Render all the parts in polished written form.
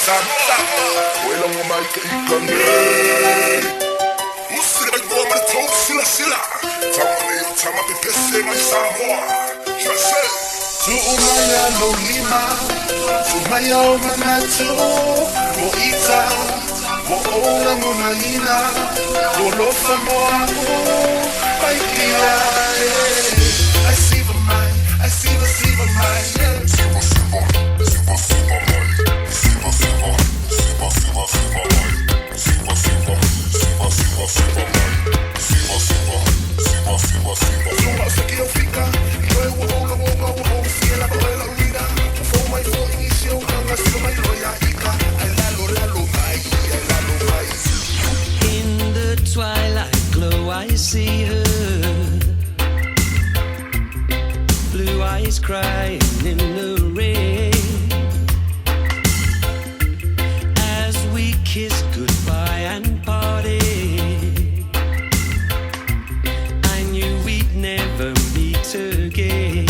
Wela ngomaike ikange Usika ngoma sila sila Tamane yo tama pepese na Samoa Jase Tu umaya no lima Tu maya o manatu Mo ita Mo ola mo manina Mo lofa mo ako Paikia I see the mind I see the mind In the twilight glow I see her, blue eyes crying in the rain. As we kiss goodbye and parted, I knew we'd never meet again.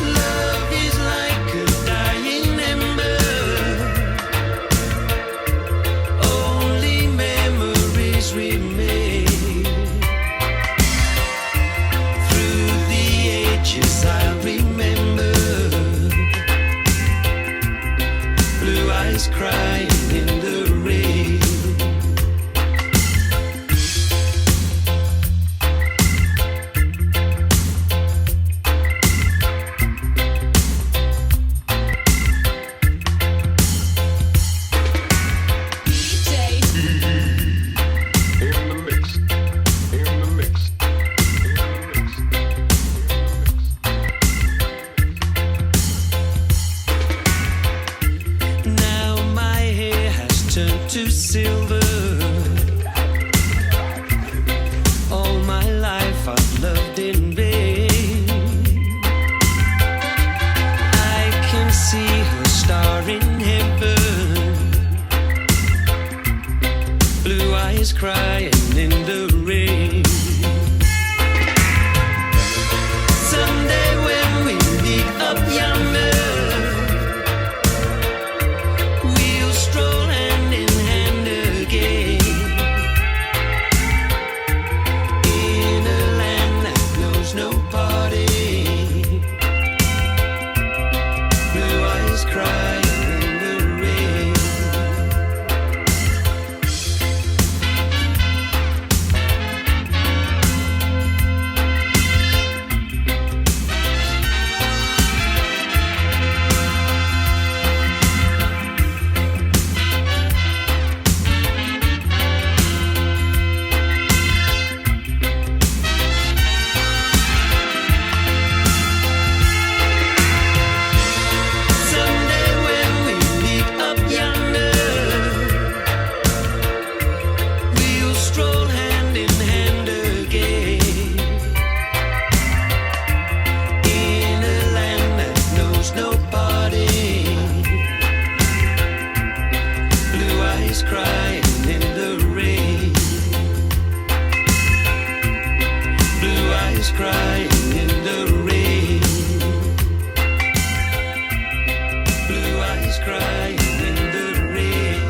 Love is like a dying ember, only memories remain. Through the ages I'll remember, blue eyes crying in the rain. Now my hair has turned to silver. All my life I've loved in vain. I can see her star in heaven, blue eyes crying in the rain. Someday when we meet up yonder, we'll stroll hand in hand again, in a land that knows no parting, blue eyes crying in the rain. Someday when we meet up yonder, we'll stroll hand in hand again, in a land that knows no parting, blue eyes crying in the rain, blue eyes crying in the rain, blue eyes crying in the rain.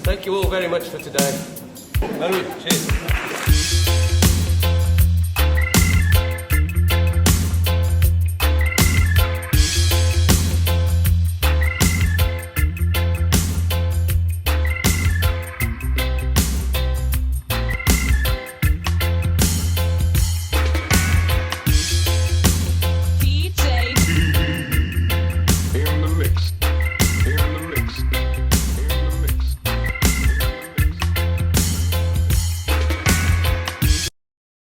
Thank you all very much for today. Cheers.